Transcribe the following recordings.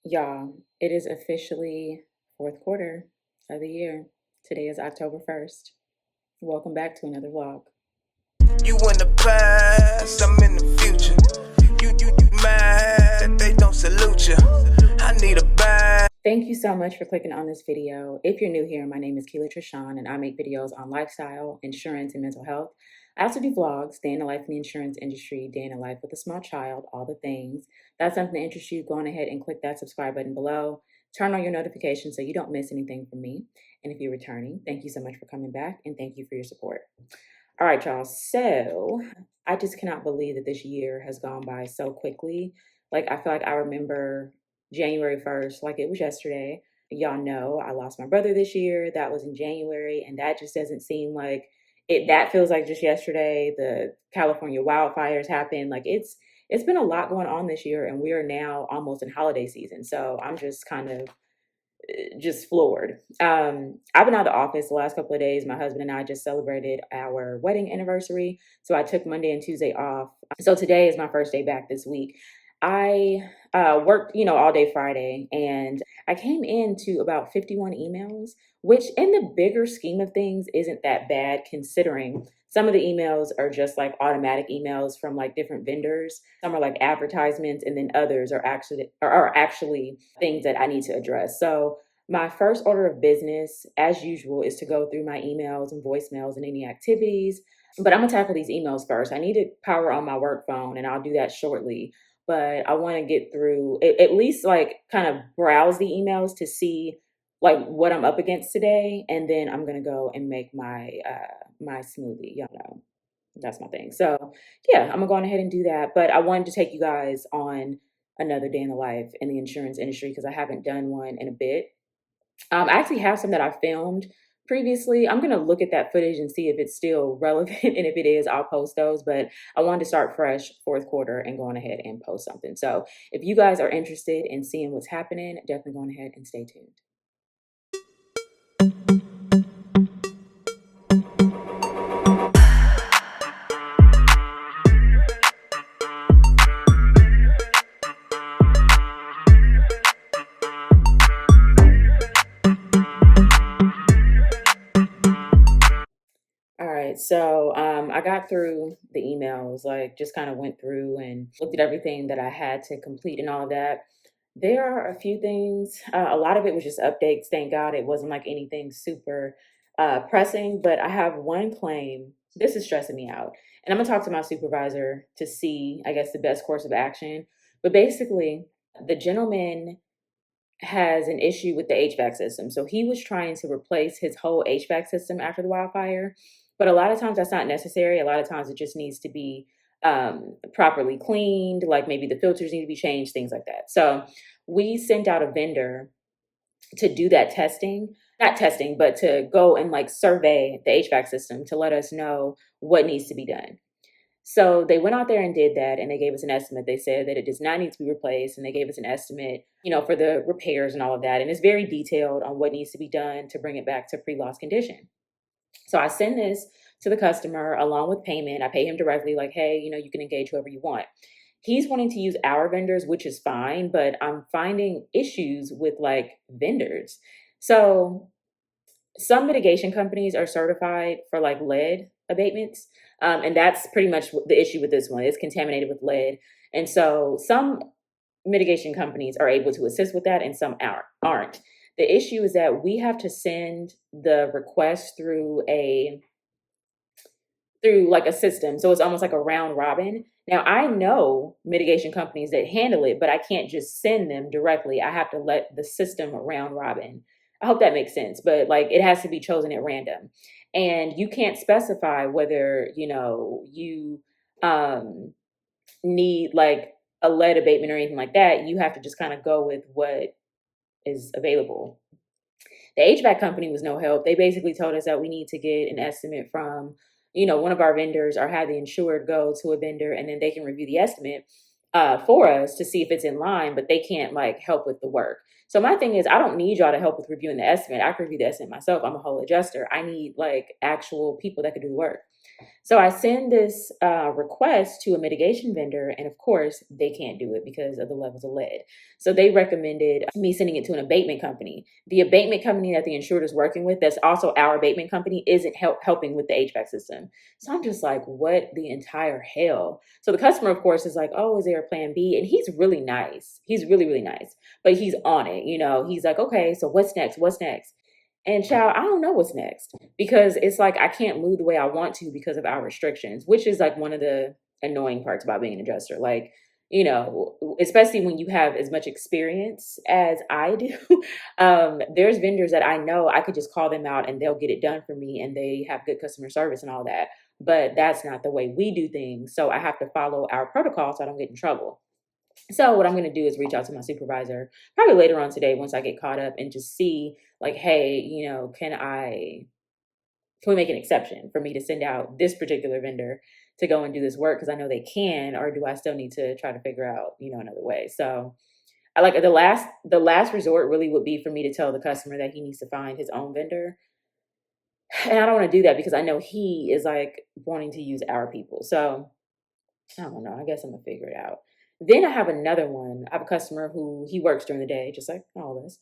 Y'all, it is officially fourth quarter of the year. Today is October 1st. Welcome back to another vlog. You in the past, I'm in the future. You mad, they don't salute you. I need a bag. Thank you so much for clicking on this video. If you're new here, my name is Keela Trishawn and I make videos on lifestyle, insurance, and mental health. I also do vlogs, day in the life in the insurance industry, day in the life with a small child, all the things. If that's something that interests you, go on ahead and click that subscribe button below. Turn on your notifications so you don't miss anything from me. And if you're returning, thank you so much for coming back and thank you for your support. All right, y'all. So I just cannot believe that this year has gone by so quickly. Like, I feel like I remember January 1st, like it was yesterday. Y'all know I lost my brother this year. That was in January, and that just doesn't seem like it. That feels like just yesterday. The California wildfires happened. Like it's been a lot going on this year, and we are now almost in holiday season. So I'm just kind of just floored. I've been out of the office the last couple of days. My husband and I just celebrated our wedding anniversary. So I took Monday and Tuesday off. So today is my first day back this week. I worked, all day Friday, and I came into about 51 emails, which in the bigger scheme of things isn't that bad considering some of the emails are just like automatic emails from like different vendors. Some are like advertisements, and then others are actually things that I need to address. So my first order of business, as usual, is to go through my emails and voicemails and any activities. But I'm gonna tackle these emails first. I need to power on my work phone, and I'll do that shortly. But I want to get through at least like kind of browse the emails to see like what I'm up against today, and then I'm gonna go and make my smoothie. Y'all know that's my thing. So yeah, I'm gonna go on ahead and do that. But I wanted to take you guys on another day in the life in the insurance industry because I haven't done one in a bit. I actually have some that I filmed previously. I'm gonna look at that footage and see if it's still relevant, and if it is, I'll post those. But I wanted to start fresh, fourth quarter, and go on ahead and post something. So if you guys are interested in seeing what's happening, definitely go on ahead and stay tuned. All right, so I got through the emails, like just kind of went through and looked at everything that I had to complete and all of that. There are a few things. A lot of it was just updates. Thank God it wasn't like anything super pressing, but I have one claim. This is stressing me out. And I'm gonna talk to my supervisor to see, I guess, the best course of action. But basically, the gentleman has an issue with the HVAC system. So he was trying to replace his whole HVAC system after the wildfire. But a lot of times that's not necessary. A lot of times it just needs to be properly cleaned, like maybe the filters need to be changed, things like that. So we sent out a vendor to do that testing, not testing, but to go and like survey the HVAC system to let us know what needs to be done. So they went out there and did that, and they gave us an estimate. They said that it does not need to be replaced, and they gave us an estimate, for the repairs and all of that. And it's very detailed on what needs to be done to bring it back to pre-loss condition. So I send this to the customer along with payment. I pay him directly, like, hey, you can engage whoever you want. He's wanting to use our vendors, which is fine, but I'm finding issues with like vendors. So some mitigation companies are certified for like lead abatements. And that's pretty much the issue with this one. It's contaminated with lead. And so some mitigation companies are able to assist with that and some aren't. The issue is that we have to send the request through like a system. So it's almost like a round robin. Now I know mitigation companies that handle it, but I can't just send them directly. I have to let the system round robin. I hope that makes sense, but like it has to be chosen at random. And you can't specify whether, you need like a lead abatement or anything like that. You have to just kind of go with what is available. The HVAC company was no help. They basically told us that we need to get an estimate from, one of our vendors, or have the insured go to a vendor, and then they can review the estimate for us to see if it's in line, but they can't like help with the work. So my thing is, I don't need y'all to help with reviewing the estimate. I can review the estimate myself. I'm a whole adjuster. I need like actual people that can do the work. So I send this request to a mitigation vendor, and of course, they can't do it because of the levels of lead. So they recommended me sending it to an abatement company. The abatement company that the insured is working with, that's also our abatement company, isn't helping with the HVAC system. So I'm just like, what the entire hell? So the customer, of course, is like, oh, is there a plan B? And he's really nice. He's really, really nice, but he's on it. He's like, okay, so what's next? What's next? And child, I don't know what's next because it's like I can't move the way I want to because of our restrictions, which is like one of the annoying parts about being an adjuster. Like, especially when you have as much experience as I do, there's vendors that I know I could just call them out and they'll get it done for me and they have good customer service and all that. But that's not the way we do things. So I have to follow our protocol so I don't get in trouble. So what I'm going to do is reach out to my supervisor probably later on today once I get caught up and just see like, hey, can we make an exception for me to send out this particular vendor to go and do this work because I know they can, or do I still need to try to figure out, another way? So I like the last resort really would be for me to tell the customer that he needs to find his own vendor. And I don't want to do that because I know he is like wanting to use our people. So I don't know. I guess I'm gonna figure it out. Then I have another one. I have a customer who he works during the day, just like all of us.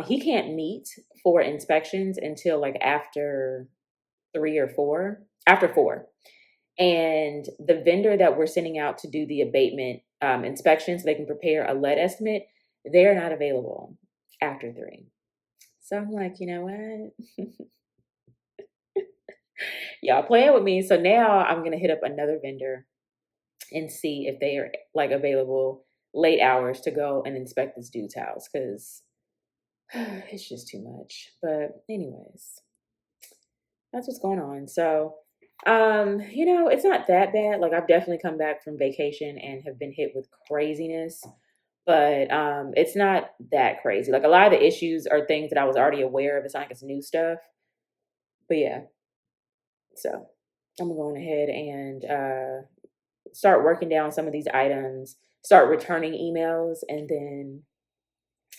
He can't meet for inspections until like after 3 or 4, after 4. And the vendor that we're sending out to do the abatement inspection so they can prepare a lead estimate, they're not available after 3. So I'm like, you know what? Y'all playing with me. So now I'm gonna hit up another vendor and see if they are like available late hours to go and inspect this dude's house because it's just too much. But anyways, that's what's going on. So it's not that bad. Like I've definitely come back from vacation and have been hit with craziness, but it's not that crazy. Like a lot of the issues are things that I was already aware of. It's not like it's new stuff. But yeah, so I'm going ahead and start working down some of these items, start returning emails, and then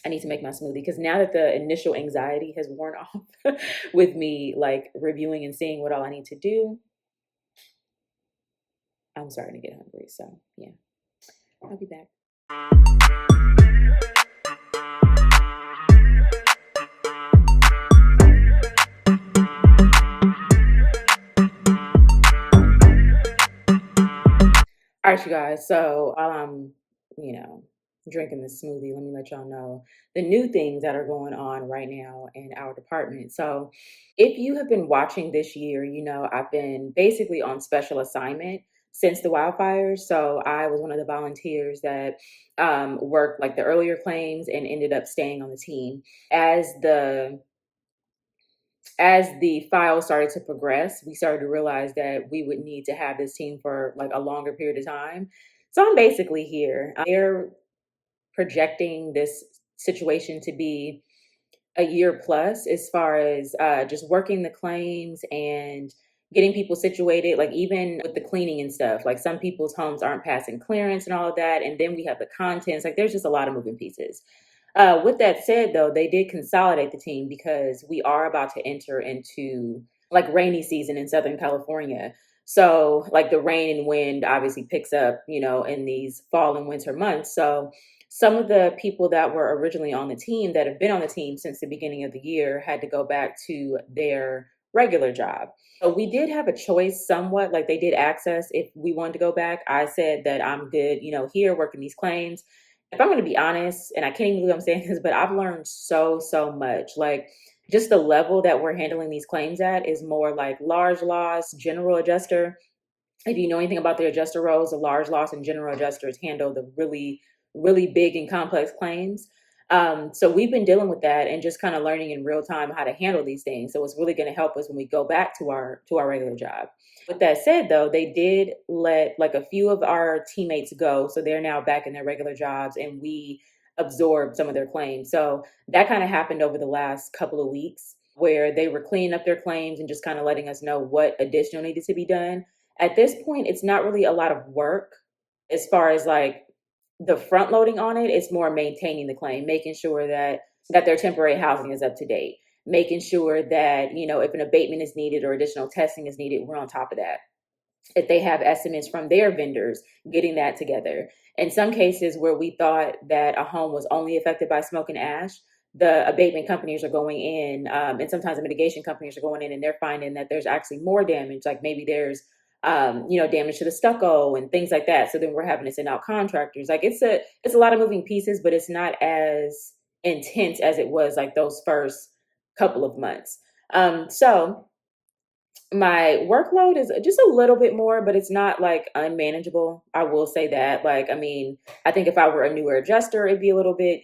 I need to make my smoothie because now that the initial anxiety has worn off with me like reviewing and seeing what all I need to do, I'm starting to get hungry. So yeah, I'll be back. All right, you guys. So while I'm, you know, drinking this smoothie, let me let y'all know the new things that are going on right now in our department. So if you have been watching this year, I've been basically on special assignment since the wildfires. So I was one of the volunteers that worked like the earlier claims and ended up staying on the team as the file started to progress. We started to realize that we would need to have this team for like a longer period of time. So I'm basically here. They're projecting this situation to be a year plus as far as just working the claims and getting people situated, like even with the cleaning and stuff. Like some people's homes aren't passing clearance and all of that. And then we have the contents. Like there's just a lot of moving pieces. With that said, though, they did consolidate the team because we are about to enter into like rainy season in Southern California. So, like the rain and wind obviously picks up, in these fall and winter months. So, some of the people that were originally on the team that have been on the team since the beginning of the year had to go back to their regular job. So, we did have a choice somewhat, like they did ask us if we wanted to go back. I said that I'm good, here working these claims. If I'm going to be honest, and I can't even believe I'm saying this, but I've learned so, so much. Like just the level that we're handling these claims at is more like large loss, general adjuster. If you know anything about the adjuster roles, the large loss and general adjusters handle the really, really big and complex claims. So we've been dealing with that and just kind of learning in real time how to handle these things. So it's really going to help us when we go back to our regular job. With that said, though, they did let like a few of our teammates go, so they're now back in their regular jobs, and we absorbed some of their claims. So that kind of happened over the last couple of weeks, where they were cleaning up their claims and just kind of letting us know what additional needed to be done. At this point, it's not really a lot of work as far as like the front loading on it. It's more maintaining the claim, making sure that their temporary housing is up to date. making sure that, if an abatement is needed or additional testing is needed, we're on top of that. If they have estimates from their vendors, getting that together. In some cases where we thought that a home was only affected by smoke and ash, the abatement companies are going in, and sometimes the mitigation companies are going in, and they're finding that there's actually more damage. Like maybe there's, damage to the stucco and things like that. So then we're having to send out contractors. Like it's a lot of moving pieces, but it's not as intense as it was like those first couple of months. So my workload is just a little bit more, but it's not like unmanageable. I will say that. Like, I mean, I think if I were a newer adjuster, it'd be a little bit,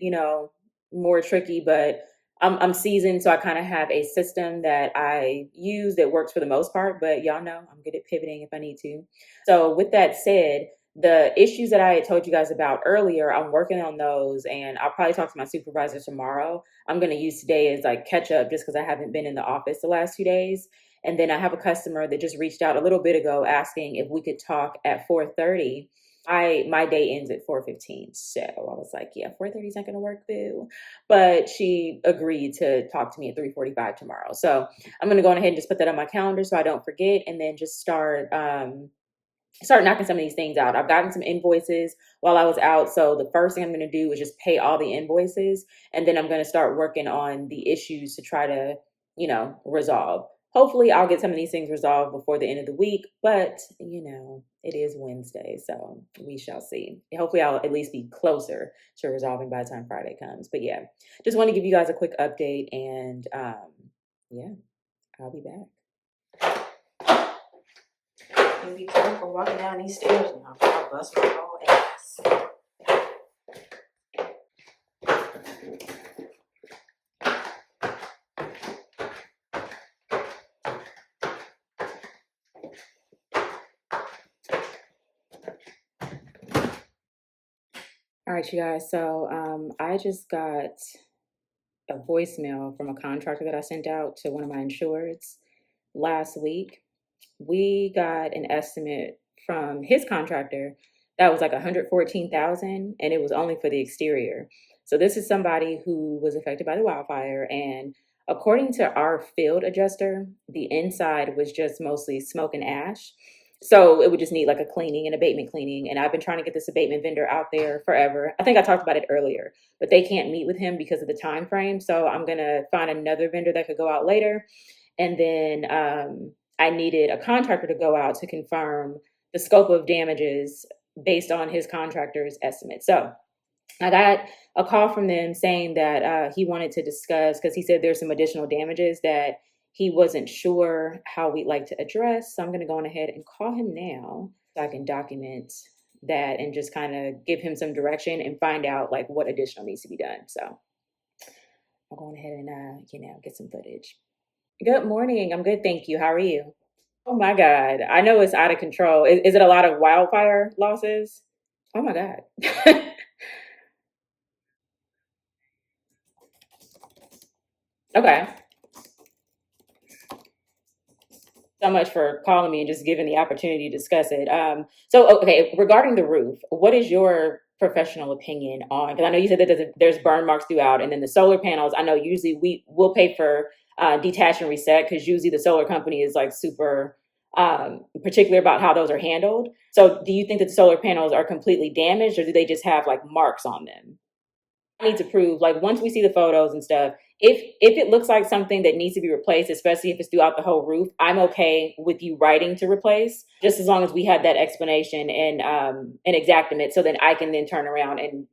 more tricky, but I'm seasoned, so I kind of have a system that I use that works for the most part, but y'all know I'm good at pivoting if I need to. So with that said, the issues that I had told you guys about earlier, I'm working on those, and I'll probably talk to my supervisor tomorrow. I'm going to use today as like catch up just because I haven't been in the office the last 2 days. And then I have a customer that just reached out a little bit ago asking if we could talk at 4:30. My day ends at 4:15. So I was like, yeah, 4:30 is not gonna work, boo. But she agreed to talk to me at 3:45 tomorrow. So I'm gonna go on ahead and just put that on my calendar so I don't forget, and then just start knocking some of these things out. I've gotten some invoices while I was out. So the first thing I'm going to do is just pay all the invoices. And then I'm going to start working on the issues to try to, resolve. Hopefully I'll get some of these things resolved before the end of the week, but it is Wednesday. So we shall see. Hopefully I'll at least be closer to resolving by the time Friday comes. But yeah, just want to give you guys a quick update, and yeah, I'll be back. And be careful walking down these stairs now. I'll bust my whole ass. All right, you guys. So I just got a voicemail from a contractor that I sent out to one of my insureds last week. We got an estimate from his contractor that was like 114,000, and it was only for the exterior. So this is somebody who was affected by the wildfire, and according to our field adjuster, the inside was just mostly smoke and ash. So it would just need like a cleaning, an abatement cleaning. And I've been trying to get this abatement vendor out there forever. I think I talked about it earlier, but they can't meet with him because of the time frame. So I'm gonna find another vendor that could go out later. And then I needed a contractor to go out to confirm the scope of damages based on his contractor's estimate. So I got a call from them saying that he wanted to discuss, because he said there's some additional damages that he wasn't sure how we'd like to address. So I'm going to go on ahead and call him now so I can document that and just kind of give him some direction and find out like what additional needs to be done. So I'll go on ahead and, get some footage. Good morning. I'm good. Thank you. How are you? Oh my God. I know it's out of control. Is it a lot of wildfire losses? Oh my God. Okay. So much for calling me and just giving the opportunity to discuss it. Okay, regarding the roof, what is your professional opinion on? Because I know you said that there's burn marks throughout, and then the solar panels. I know usually we will pay for detach and reset, because usually the solar company is like super particular about how those are handled. So, do you think that the solar panels are completely damaged, or do they just have like marks on them? I need to prove, like, once we see the photos and stuff, if it looks like something that needs to be replaced, especially if it's throughout the whole roof, I'm okay with you writing to replace, just as long as we have that explanation and an exactimate, so then I can then turn around and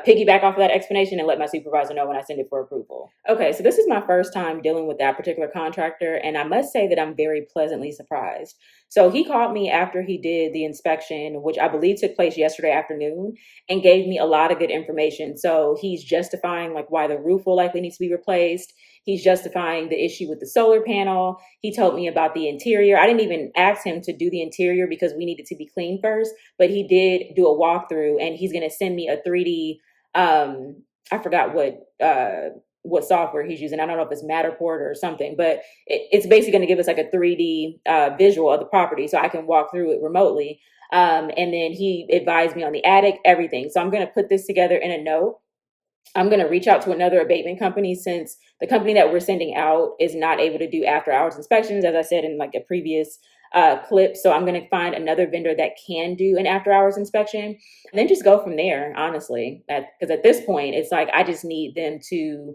piggyback off of that explanation and let my supervisor know when I send it for approval. Okay, so this is my first time dealing with that particular contractor, and I must say that I'm very pleasantly surprised. So he called me after he did the inspection, which I believe took place yesterday afternoon, and gave me a lot of good information. So he's justifying like why the roof will likely need to be replaced. He's justifying the issue with the solar panel. He told me about the interior. I didn't even ask him to do the interior because we needed to be clean first, but he did do a walkthrough, and he's going to send me a 3D, I forgot what software he's using. I don't know if it's Matterport or something, but it's basically going to give us like a 3D visual of the property so I can walk through it remotely. And then he advised me on the attic, everything. So I'm going to put this together in a note I'm going to reach out to another abatement company since the company that we're sending out is not able to do after hours inspections, as I said in like a previous clip. So I'm going to find another vendor that can do an after hours inspection and then just go from there, honestly. Because at this point, it's like I just need them to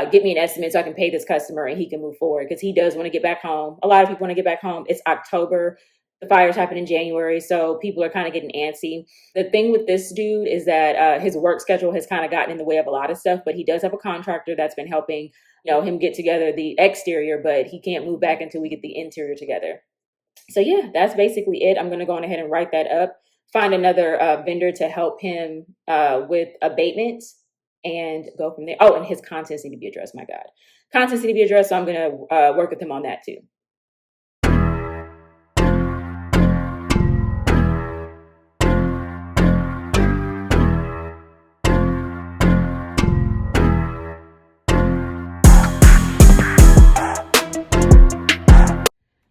give me an estimate so I can pay this customer and he can move forward because he does want to get back home. A lot of people want to get back home. It's October. The fires happened in January, so people are kind of getting antsy. The thing with this dude is that his work schedule has kind of gotten in the way of a lot of stuff, but he does have a contractor that's been helping, him get together the exterior, but he can't move back until we get the interior together. So yeah, that's basically it. I'm going to go on ahead and write that up, find another vendor to help him with abatements and go from there. Oh, and his contents need to be addressed. My God. Contents need to be addressed. So I'm going to work with him on that too.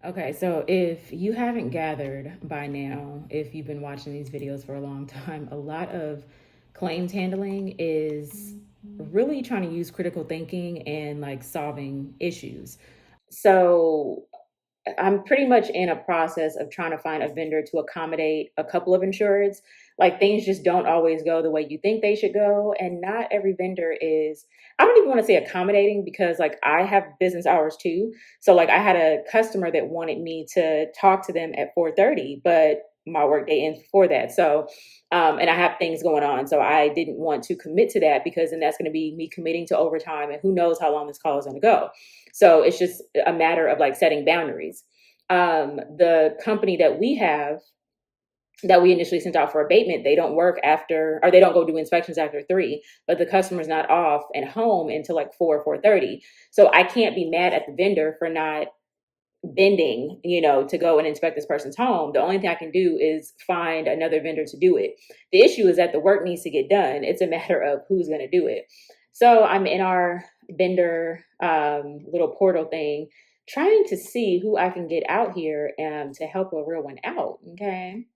Okay, so if you haven't gathered by now, if you've been watching these videos for a long time, a lot of claims handling is really trying to use critical thinking and like solving issues. So I'm pretty much in a process of trying to find a vendor to accommodate a couple of insureds. Like things just don't always go the way you think they should go. And not every vendor is, I don't even want to say accommodating because like I have business hours too. So like I had a customer that wanted me to talk to them at 4:30, but my workday ends before that. So, and I have things going on. So I didn't want to commit to that because then that's going to be me committing to overtime and who knows how long this call is going to go. So it's just a matter of like setting boundaries. The company that we have that we initially sent out for abatement, they don't work after, or they don't go do inspections after 3, but the customer's not off and home until like 4:30. So I can't be mad at the vendor for not bending, to go and inspect this person's home. The only thing I can do is find another vendor to do it. The issue is that the work needs to get done. It's a matter of who's going to do it. So I'm in our vendor little portal thing, trying to see who I can get out here to help a real one out. Okay.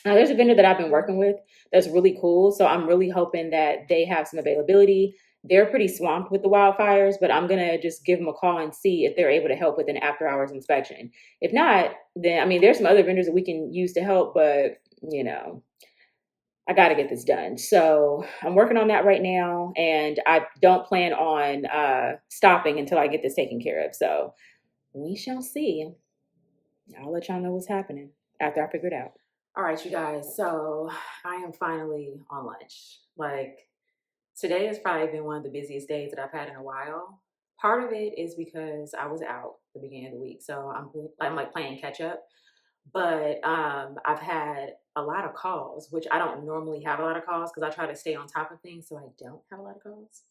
Now, there's a vendor that I've been working with that's really cool. So I'm really hoping that they have some availability. They're pretty swamped with the wildfires, but I'm going to just give them a call and see if they're able to help with an after hours inspection. If not, then, I mean, there's some other vendors that we can use to help, but, I got to get this done. So I'm working on that right now, and I don't plan on stopping until I get this taken care of. So we shall see. I'll let y'all know what's happening after I figure it out. All right, you guys. So I am finally on lunch. Like today has probably been one of the busiest days that I've had in a while. Part of it is because I was out the beginning of the week, so I'm like playing catch up. But I've had a lot of calls, which I don't normally have a lot of calls because I try to stay on top of things, so I don't have a lot of calls.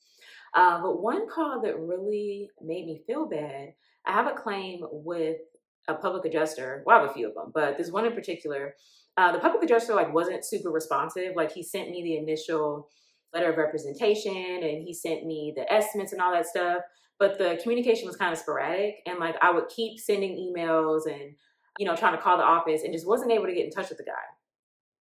But one call that really made me feel bad, I have a claim with a public adjuster. Well, I have a few of them, but this one in particular, the public adjuster like wasn't super responsive. Like he sent me the initial letter of representation and he sent me the estimates and all that stuff, but the communication was kind of sporadic. And like I would keep sending emails and trying to call the office and just wasn't able to get in touch with the guy.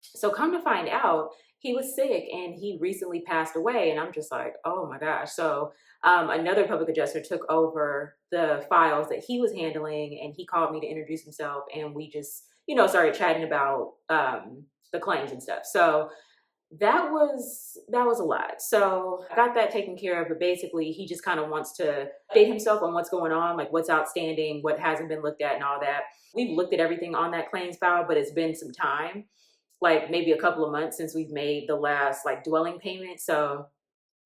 So come to find out, he was sick and he recently passed away. And I'm just like, oh my gosh. So another public adjuster took over the files that he was handling and he called me to introduce himself. And we just, started chatting about the claims and stuff. So that was a lot. So I got that taken care of, but basically he just kind of wants to update himself on what's going on, like what's outstanding, what hasn't been looked at and all that. We've looked at everything on that claims file, but it's been some time, like maybe a couple of months since we've made the last like dwelling payment. So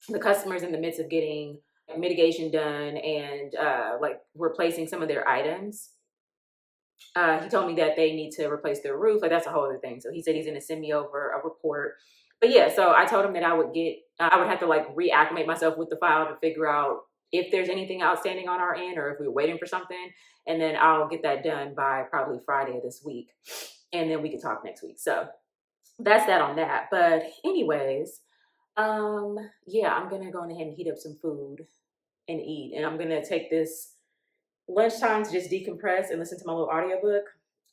the customer's in the midst of getting mitigation done and like replacing some of their items. He told me that they need to replace their roof. Like that's a whole other thing. So he said he's going to send me over a report. But yeah, so I told him that I would have to like reacclimate myself with the file to figure out if there's anything outstanding on our end or if we're waiting for something. And then I'll get that done by probably Friday of this week. And then we can talk next week. So that's that on that. But anyways, yeah, I'm going to go ahead and heat up some food and eat. And I'm going to take this lunchtime to just decompress and listen to my little audiobook.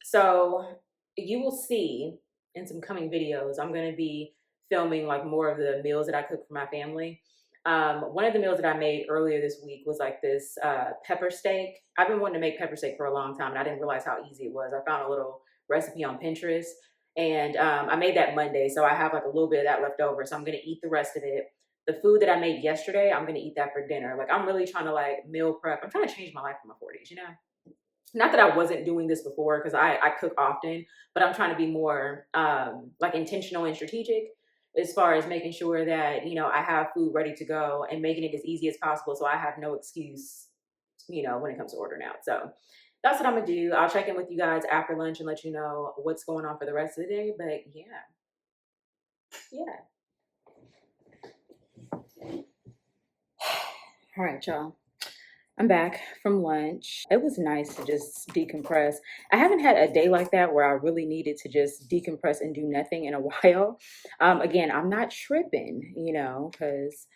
So you will see in some coming videos, I'm going to be filming like more of the meals that I cook for my family. One of the meals that I made earlier this week was like this pepper steak. I've been wanting to make pepper steak for a long time, and I didn't realize how easy it was. I found a little recipe on Pinterest, and I made that Monday, so I have like a little bit of that left over. So I'm gonna eat the rest of it. The food that I made yesterday, I'm gonna eat that for dinner. Like I'm really trying to like meal prep. I'm trying to change my life in my 40s, you know? Not that I wasn't doing this before because I cook often, but I'm trying to be more like intentional and strategic as far as making sure that, you know, I have food ready to go and making it as easy as possible so I have no excuse, you know, when it comes to ordering out. So that's what I'm gonna do. I'll check in with you guys after lunch and let you know what's going on for the rest of the day. But yeah. All right, y'all. I'm back from lunch. It was nice to just decompress. I haven't had a day like that where I really needed to just decompress and do nothing in a while. Again, I'm not tripping, you know, because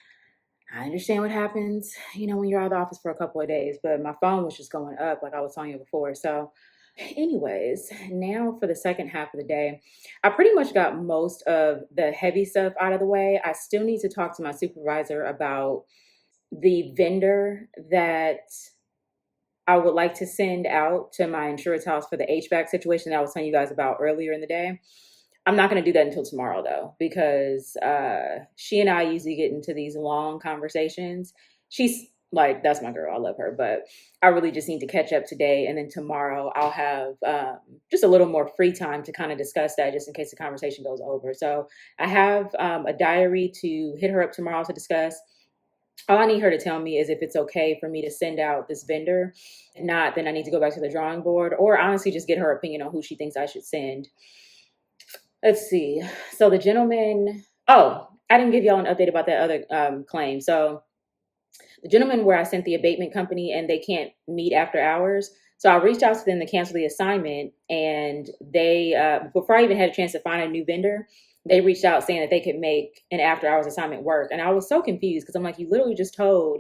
I understand what happens, you know, when you're out of the office for a couple of days, but my phone was just going up, like I was telling you before. So, anyways, now for the second half of the day, I pretty much got most of the heavy stuff out of the way. I still need to talk to my supervisor about the vendor that I would like to send out to my insurance house for the HVAC situation that I was telling you guys about earlier in the day. I'm not going to do that until tomorrow though, because she and I usually get into these long conversations. She's like, that's my girl. I love her, but I really just need to catch up today. And then tomorrow I'll have just a little more free time to kind of discuss that just in case the conversation goes over. So I have a diary to hit her up tomorrow to discuss. All I need her to tell me is if it's okay for me to send out this vendor. If not, then I need to go back to the drawing board or honestly just get her opinion on who she thinks I should send. Let's see. So the gentleman, oh, I didn't give y'all an update about that other claim. So the gentleman where I sent the abatement company and they can't meet after hours. So I reached out to them to cancel the assignment, and they, before I even had a chance to find a new vendor, they reached out saying that they could make an after hours assignment work. And I was so confused because I'm like, you literally just told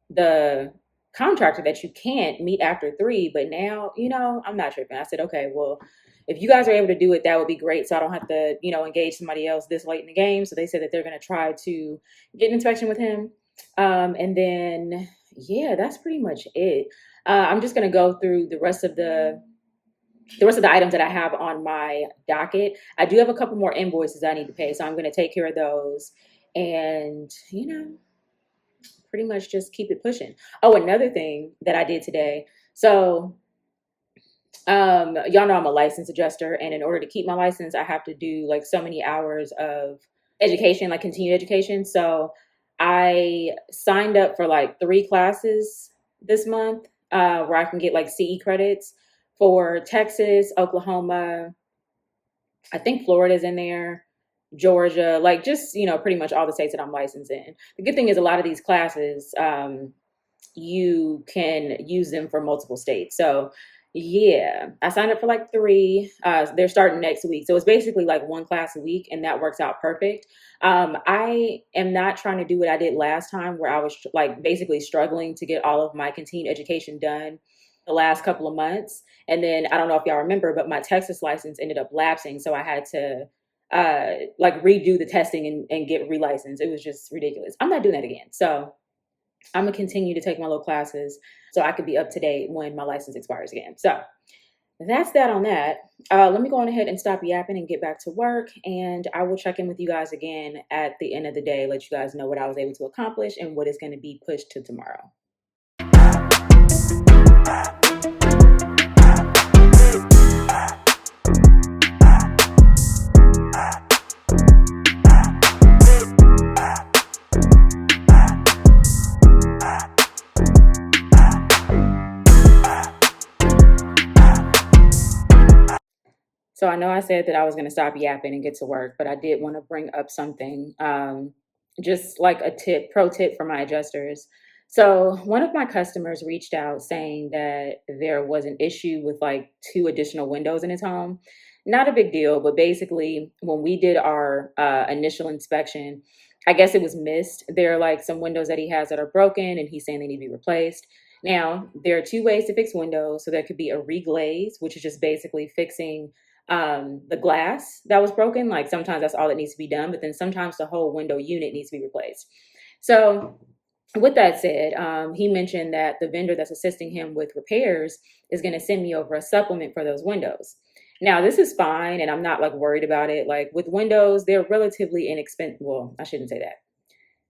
the contractor that you can't meet after 3, but now, you know, I'm not tripping. I said, okay, well, if you guys are able to do it, that would be great. So I don't have to, you know, engage somebody else this late in the game. So they said that they're going to try to get an inspection with him. And then, yeah, that's pretty much it. I'm just going to go through the rest of the items that I have on my docket. I do have a couple more invoices I need to pay, so I'm going to take care of those and, you know, pretty much just keep it pushing. Oh, another thing that I did today. So, y'all know I'm a license adjuster, and in order to keep my license, I have to do like so many hours of education, like continued education. So I signed up for like 3 classes this month, where I can get like CE credits for Texas, Oklahoma, I think Florida's in there, Georgia, like just, you know, pretty much all the states that I'm licensed in. The good thing is a lot of these classes, you can use them for multiple states. So yeah, I signed up for like 3. They're starting next week. So it's basically like 1 class a week, and that works out perfect. I am not trying to do what I did last time where I was like basically struggling to get all of my continued education done the last couple of months. And then I don't know if y'all remember, but my Texas license ended up lapsing. So I had to like redo the testing and get relicensed. It was just ridiculous. I'm not doing that again. So I'm gonna continue to take my little classes so I could be up to date when my license expires again. So that's that on that. Let me go on ahead and stop yapping and get back to work. And I will check in with you guys again at the end of the day, let you guys know what I was able to accomplish and what is going to be pushed to tomorrow. So I know I said that I was going to stop yapping and get to work, but I did want to bring up something, just like a pro tip for my adjusters. So one of my customers reached out saying that there was an issue with like 2 additional windows in his home. Not a big deal, but basically when we did our initial inspection, I guess it was missed. There are like some windows that he has that are broken, and he's saying they need to be replaced. Now, there are 2 ways to fix windows. So there could be a reglaze, which is just basically fixing the glass that was broken. Like sometimes that's all that needs to be done, but then sometimes the whole window unit needs to be replaced. So with that said, he mentioned that the vendor that's assisting him with repairs is going to send me over a supplement for those windows. Now, this is fine, and I'm not like worried about it. Like with windows, they're relatively inexpensive. Well, I shouldn't say that.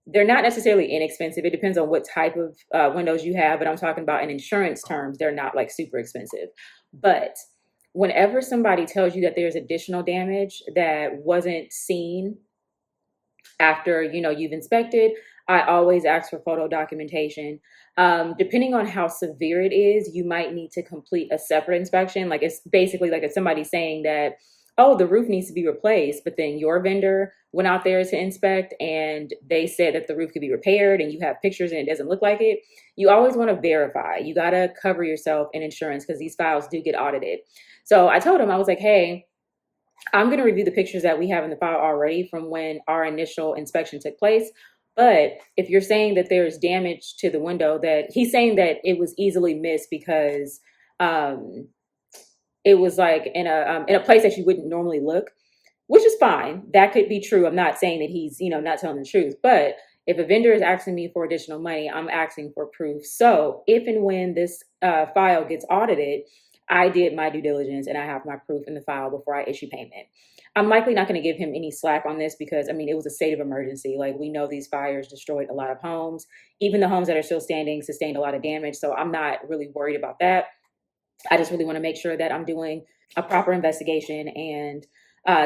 They're not necessarily inexpensive. It depends on what type of windows you have, but I'm talking about in insurance terms, they're not like super expensive. But whenever somebody tells you that there's additional damage that wasn't seen after you've inspected, I always ask for photo documentation. Depending on how severe it is, you might need to complete a separate inspection. Like it's basically like if somebody's saying that, oh, the roof needs to be replaced, but then your vendor went out there to inspect and they said that the roof could be repaired and you have pictures and it doesn't look like it, you always want to verify. You got to cover yourself in insurance because these files do get audited. So I told him, I was like, hey, I'm going to review the pictures that we have in the file already from when our initial inspection took place. But if you're saying that there's damage to the window, that he's saying that it was easily missed because it was like in a place that you wouldn't normally look, which is fine. That could be true. I'm not saying that he's, not telling the truth. But if a vendor is asking me for additional money, I'm asking for proof. So if and when this file gets audited, I did my due diligence and I have my proof in the file before I issue payment. I'm likely not going to give him any slack on this because, it was a state of emergency. Like we know these fires destroyed a lot of homes. Even the homes that are still standing sustained a lot of damage. So I'm not really worried about that. I just really want to make sure that I'm doing a proper investigation and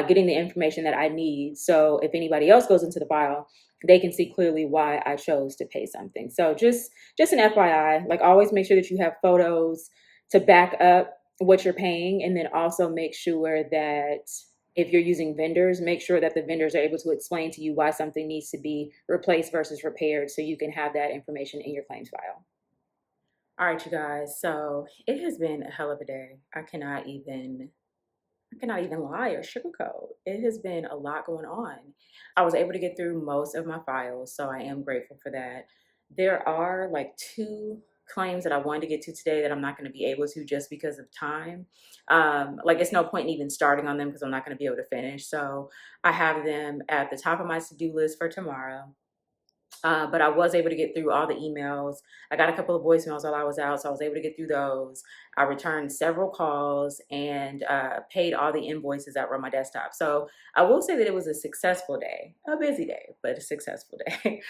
getting the information that I need. So if anybody else goes into the file, they can see clearly why I chose to pay something. So just an FYI, like always make sure that you have photos to back up what you're paying. And then also make sure that if you're using vendors, make sure that the vendors are able to explain to you why something needs to be replaced versus repaired so you can have that information in your claims file. All right, you guys. So it has been a hell of a day. I cannot even lie or sugarcoat. It has been a lot going on. I was able to get through most of my files, so I am grateful for that. There are like 2 claims that I wanted to get to today that I'm not going to be able to just because of time. Like it's no point in even starting on them because I'm not going to be able to finish. So I have them at the top of my to-do list for tomorrow. But I was able to get through all the emails. I got a couple of voicemails while I was out, so I was able to get through those. I returned several calls and paid all the invoices that were on my desktop. So I will say that it was a successful day, a busy day, but a successful day.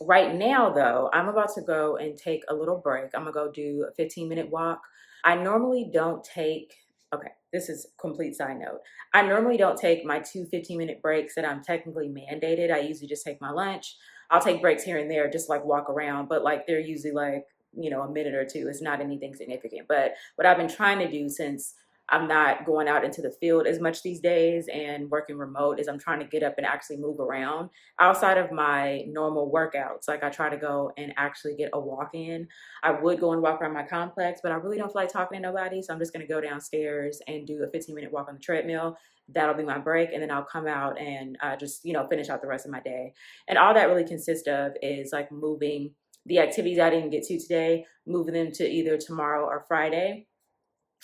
Right now, though, I'm about to go and take a little break. I'm going to go do a 15-minute walk. I normally don't take, okay, this is a complete side note. I normally don't take my 2 15-minute breaks that I'm technically mandated. I usually just take my lunch. I'll take breaks here and there, just like walk around, but like they're usually like, a minute or 2. It's not anything significant. But what I've been trying to do since I'm not going out into the field as much these days and working remote is I'm trying to get up and actually move around outside of my normal workouts. Like I try to go and actually get a walk in. I would go and walk around my complex, but I really don't feel like talking to nobody. So I'm just going to go downstairs and do a 15-minute walk on the treadmill. That'll be my break. And then I'll come out and just, finish out the rest of my day. And all that really consists of is like moving the activities I didn't get to today, moving them to either tomorrow or Friday.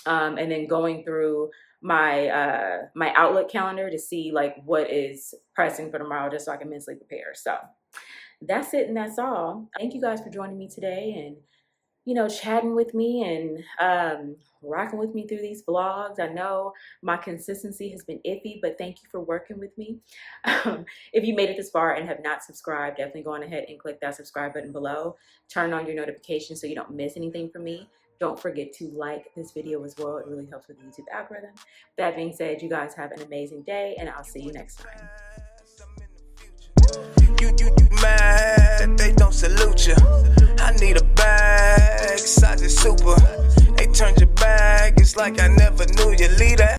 And then going through my my Outlook calendar to see like what is pressing for tomorrow, just so I can mentally prepare. So that's it and that's all. Thank you guys for joining me today and chatting with me and rocking with me through these vlogs. I know my consistency has been iffy, but thank you for working with me. If you made it this far and have not subscribed, definitely go on ahead and click that subscribe button below. Turn on your notifications so you don't miss anything from me. Don't forget to like this video as well. It really helps with the YouTube algorithm. That being said, you guys have an amazing day and I'll see you next time. You mad, they don't salute you. I need a bag, size is super. They turned your back, it's like I never knew you, leader.